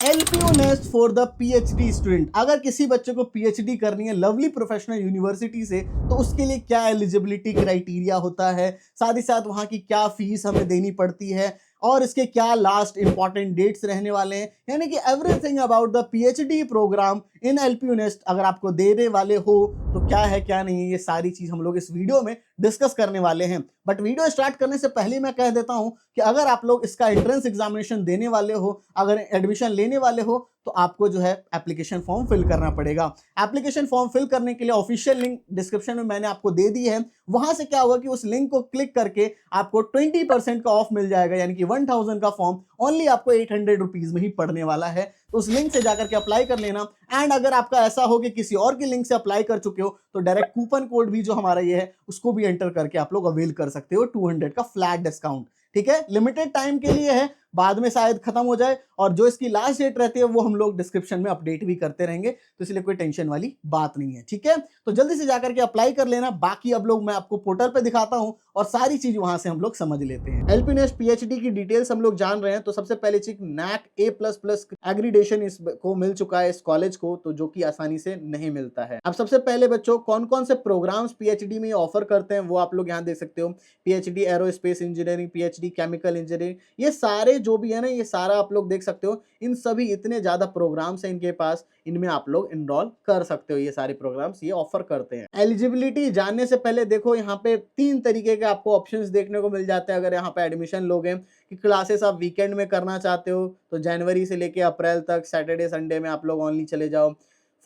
LPU nest for the PhD student. अगर किसी बच्चे को पीएचडी करनी है लवली प्रोफेशनल यूनिवर्सिटी से, तो उसके लिए क्या एलिजिबिलिटी क्राइटेरिया होता है, साथ ही साथ वहां की क्या फीस हमें देनी पड़ती है, और इसके क्या लास्ट इंपॉर्टेंट डेट्स रहने वाले हैं, यानी कि everything about the PhD program in LPU NEST अगर आपको देने वाले हो तो क्या है क्या नहीं है, ये सारी चीज हम लोग इस वीडियो में डिस्कस करने वाले हैं। बट वीडियो स्टार्ट करने से पहले मैं कह देता हूं कि अगर आप लोग इसका एंट्रेंस एग्जामिनेशन देने वाले हो, अगर एडमिशन लेने वाले हो, तो आपको जो है एप्लीकेशन फॉर्म फिल करना पड़ेगा। एप्लीकेशन फॉर्म फिल करने के लिए ऑफिशियल लिंक डिस्क्रिप्शन में मैंने आपको दे दी है। वहां से क्या होगा कि उस लिंक को क्लिक करके आपको 20% का ऑफ मिल जाएगा, यानी कि 1000 का फॉर्म ओनली आपको 800 रुपीज में ही पड़ने वाला है। तो उस लिंक से जाकर के अप्लाई कर लेना। एंड अगर आपका ऐसा हो कि किसी और के लिंक से अप्लाई कर चुके हो, तो डायरेक्ट कूपन कोड भी जो हमारा ये है उसको भी एंटर करके आप लोग अवेल कर सकते हो 200 का फ्लैट डिस्काउंट। ठीक है, लिमिटेड टाइम के लिए है, बाद में शायद खत्म हो जाए, और जो इसकी लास्ट डेट रहती है वो हम लोग डिस्क्रिप्शन में अपडेट भी करते रहेंगे, तो इसलिए कोई टेंशन वाली बात नहीं है। ठीक है, तो जल्दी से जाकर के अप्लाई कर लेना। बाकी अब लोग मैं आपको पोर्टल पे दिखाता हूं और सारी चीज वहां से हम लोग समझ लेते हैं। एलपी नेस्ट पीएचडी की डिटेल्स हम लोग जान रहे हैं, तो सबसे पहले चीज नैक A++ एग्रीडेशन इसको मिल चुका है इस कॉलेज को, तो जो कि आसानी से नहीं मिलता है। अब सबसे पहले बच्चों कौन कौन से प्रोग्राम्स पीएचडी में ऑफर करते हैं वो आप लोग यहाँ देख सकते हो। PhD aerospace engineering, PhD chemical engineering, ये सारे जो भी है ना, ये सारा आप लोग देख सकते हो। इन सभी इतने ज्यादा प्रोग्राम्स हैं इनके पास, इनमें आप लोग इनरोल कर सकते हो। ये सारे प्रोग्राम्स ये ऑफर करते हैं। एलिजिबिलिटी जानने से पहले देखो यहाँ पे 3 तरीके के आपको ऑप्शंस देखने को मिल जाते हैं अगर यहाँ पे एडमिशन लोगे। कि क्लासेस आप वीकेंड में करना चाहते हो तो जनवरी से लेके अप्रैल तक सैटरडे संडे में आप लोग ऑनली चले जाओ।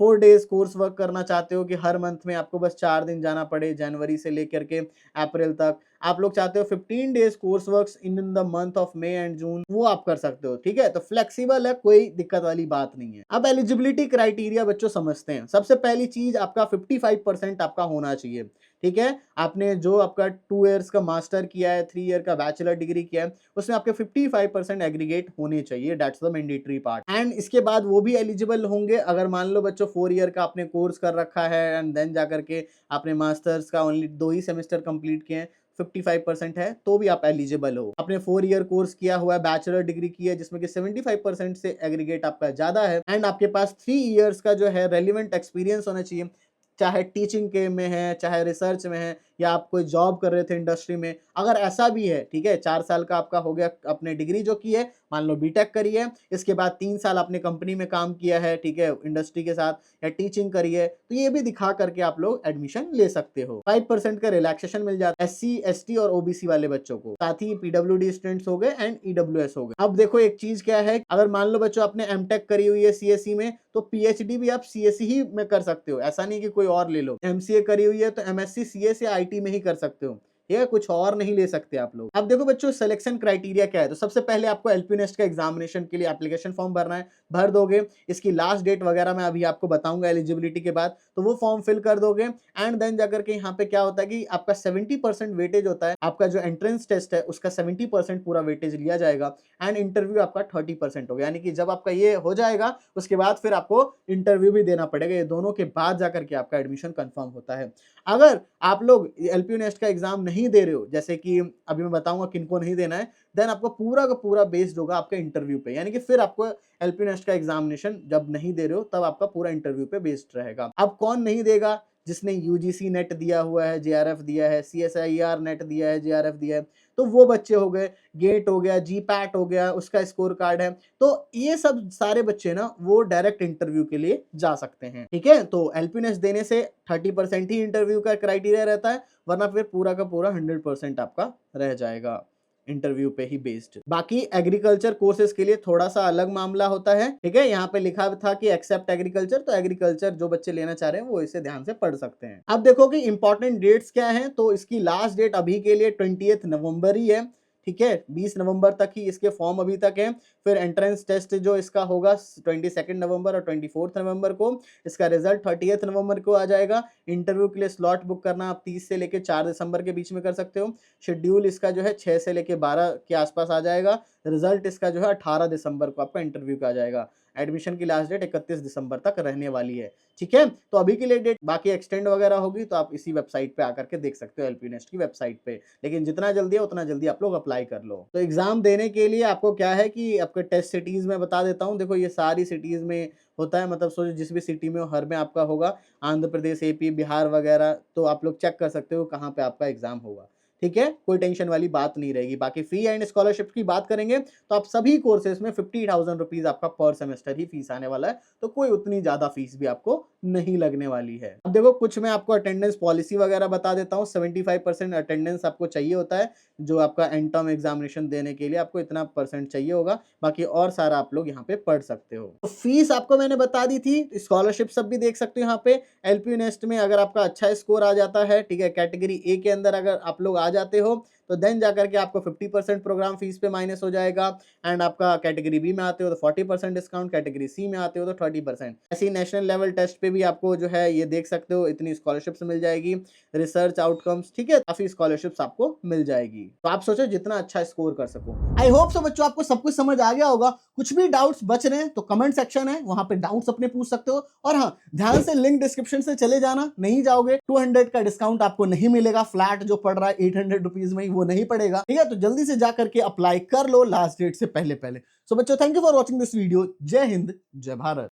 4 डेज कोर्स वर्क करना चाहते हो कि हर मंथ में आपको बस 4 दिन जाना पड़े जनवरी से लेकर के अप्रैल तक। आप लोग चाहते हो 15 days course work in the month of मई एंड जून, वो आप कर सकते हो। ठीक है, तो फ्लेक्सिबल है, कोई दिक्कत वाली बात नहीं है। अब एलिजिबिलिटी क्राइटेरिया बच्चों समझते हैं। सबसे पहली चीज आपका 55% आपका होना चाहिए। ठीक है, आपने जो आपका 2 ईयर्स का मास्टर किया है, 3 ईयर का बैचलर डिग्री किया है, उसमें आपके 55% एग्रीगेट होने चाहिए। That's the mandatory part. And इसके बाद वो भी एलिजिबल होंगे अगर मान लो बच्चों 4 ईयर का आपने कोर्स कर रखा है एंड देन जाकर के आपने मास्टर्स का ओनली 2 ही सेमेस्टर कंप्लीट किए हैं, 55% है, तो भी आप एलिजिबल हो। आपने 4 ईयर कोर्स किया हुआ है, बैचलर डिग्री की है जिसमें कि 75% से एग्रीगेट आपका ज्यादा है, एंड आपके पास 3 ईयर्स का जो है रेलिवेंट एक्सपीरियंस होना चाहिए, चाहे टीचिंग के में है, चाहे रिसर्च में है, या आप कोई जॉब कर रहे थे इंडस्ट्री में, अगर ऐसा भी है। ठीक है, 4 साल का आपका हो गया अपने डिग्री जो की है, मान लो बीटेक करी है, इसके बाद 3 साल आपने कंपनी में काम किया है, ठीक है, इंडस्ट्री के साथ, या टीचिंग करी है, तो ये भी दिखा करके आप लोग एडमिशन ले सकते हो। 5% का रिलैक्सेशन मिल जाता है SC ST और OBC वाले बच्चों को, साथ ही PWD स्टूडेंट्स हो गए एंड EWS हो गए। अब देखो एक चीज क्या है, अगर मान लो बच्चों आपने एमटेक करी हुई है CSE में, तो PhD भी आप CSE ही में कर सकते हो, ऐसा नहीं कि कोई और ले लो। MCA करी हुई है तो MSc CS या IT में ही कर सकते हो, ये कुछ और नहीं ले सकते आप लोग। अब देखो बच्चों सिलेक्शन क्राइटेरिया क्या है, तो सबसे पहले आपको एलपी नेस्ट का एग्जामिनेशन के लिए एप्लीकेशन फॉर्म भरना है, भर दोगे। इसकी लास्ट डेट वगैरह मैं अभी आपको बताऊंगा एलिजिबिलिटी के बाद, तो वो फॉर्म फिल कर दोगे। एंड देन जाकर के यहाँ पे क्या होता है कि आपका 70% वेटेज होता है, आपका जो एंट्रेंस टेस्ट है उसका 70% पूरा वेटेज लिया जाएगा, एंड इंटरव्यू आपका 30% होगा। यानी कि जब आपका ये हो जाएगा उसके बाद फिर आपको इंटरव्यू भी देना पड़ेगा, ये दोनों के बाद जाकर के आपका एडमिशन कंफर्म होता है। अगर आप लोग एलपीयू नेस्ट का एग्जाम नहीं दे रहे हो, जैसे कि अभी मैं बताऊंगा किनको नहीं देना है, देन आपको पूरा का पूरा बेस्ड होगा आपके इंटरव्यू पे, यानी कि फिर आपको एलपीयू नेस्ट का एग्जामिनेशन जब नहीं दे रहे हो तब आपका पूरा इंटरव्यू पे बेस्ड रहेगा। अब कौन नहीं देगा, जिसने यूजीसी नेट दिया हुआ है, जेआरएफ दिया है, सीएसआईआर नेट दिया है, जेआरएफ दिया है, तो वो बच्चे हो गए। गेट हो गया, जीपैट हो गया, उसका स्कोर कार्ड है, तो ये सब सारे बच्चे ना वो डायरेक्ट इंटरव्यू के लिए जा सकते हैं। ठीक है, तो एलपीनेस देने से 30% ही इंटरव्यू का क्राइटेरिया रहता है, वरना फिर पूरा का पूरा 100% आपका रह जाएगा इंटरव्यू पे ही बेस्ड। बाकी एग्रीकल्चर कोर्सेज के लिए थोड़ा सा अलग मामला होता है। ठीक है, यहाँ पे लिखा था कि एक्सेप्ट एग्रीकल्चर, तो एग्रीकल्चर जो बच्चे लेना चाह रहे हैं वो इसे ध्यान से पढ़ सकते हैं। अब देखो कि इंपॉर्टेंट डेट्स क्या हैं, तो इसकी लास्ट डेट अभी के लिए 20 नवंबर ही है। ठीक है, 20 नवंबर तक ही इसके फॉर्म अभी तक है। फिर एंट्रेंस टेस्ट जो इसका होगा 22 नवंबर और 24 नवंबर को, इसका रिजल्ट 30 नवंबर को आ जाएगा। इंटरव्यू के लिए स्लॉट बुक करना आप 30 से लेकर 4 दिसंबर के बीच में कर सकते हो। शेड्यूल इसका जो है 6 से लेकर 12 के आसपास आ जाएगा। रिजल्ट इसका जो है 18 दिसंबर को आपका इंटरव्यू का आ जाएगा। एडमिशन की लास्ट डेट 31 दिसंबर तक रहने वाली है। ठीक है, तो अभी के लिए डेट बाकी एक्सटेंड वगैरह होगी तो आप इसी वेबसाइट पे आकर के देख सकते हो, एलपी नेस्ट की वेबसाइट पे। लेकिन जितना जल्दी है उतना जल्दी आप लोग अप्लाई कर लो। तो एग्जाम देने के लिए आपको क्या है कि आपके टेस्ट सिटीज में बता देता हूँ। देखो ये सारी सिटीज में होता है, मतलब सोचो जिस भी सिटी में हो हर में आपका होगा, आंध्र प्रदेश, एपी, बिहार वगैरह। तो आप लोग चेक कर सकते हो कहाँ पे आपका एग्जाम होगा। ठीक है, कोई टेंशन वाली बात नहीं रहेगी। बाकी फी एंड स्कॉलरशिप की बात करेंगे तो आप सभी कोर्सेज में 50,000 रुपीज आपका पर सेमेस्टर ही फीस आने वाला है। तो कोई उतनी ज्यादा फीस भी आपको नहीं लगने वाली है। अब देखो कुछ मैं आपको अटेंडेंस पॉलिसी वगैरह बता देता हूँ। 75% अटेंडेंस आपको चाहिए होता है, जो आपका एंड टर्म एग्जामिनेशन देने के लिए आपको इतना परसेंट चाहिए होगा। बाकी और सारा आप लोग यहाँ पे पढ़ सकते हो। तो फीस आपको मैंने बता दी थी। स्कॉलरशिप सब भी देख सकते हो यहाँ पे। एलपी नेस्ट में अगर आपका अच्छा स्कोर आ जाता है, ठीक है, कैटेगरी ए के अंदर अगर आप लोग आ जाते हो तो देन जाकर के आपको 50% प्रोग्राम फीस पे माइनस हो जाएगा। एंड आपका कैटेगरी बी में आते हो तो 40% डिस्काउंट, कैटेगरी सी में आते हो तो 30%। ऐसे ही नेशनल लेवल टेस्ट पे भी आपको जो है ये देख सकते हो, इतनी स्कॉलरशिप्स मिल जाएगी। रिसर्च आउटकम्स, ठीक है, काफी स्कॉलरशिप्स आपको मिल जाएगी। तो आप सोचो जितना अच्छा स्कोर कर सको। आई होप सो बच्चों आपको सब कुछ समझ आ गया होगा। कुछ भी डाउट्स बच रहे हैं तो कमेंट सेक्शन है, वहां पे डाउट्स अपने पूछ सकते हो। और हाँ, ध्यान से लिंक डिस्क्रिप्शन से चले जाना, नहीं जाओगे 200 का डिस्काउंट आपको नहीं मिलेगा। फ्लैट जो पड़ रहा है 800 रुपीज में ही, वो नहीं पड़ेगा। ठीक है, तो जल्दी से जाकर के अप्लाई कर लो लास्ट डेट से पहले पहले। सो बच्चों, thank you for watching this video. जय हिंद, जय भारत।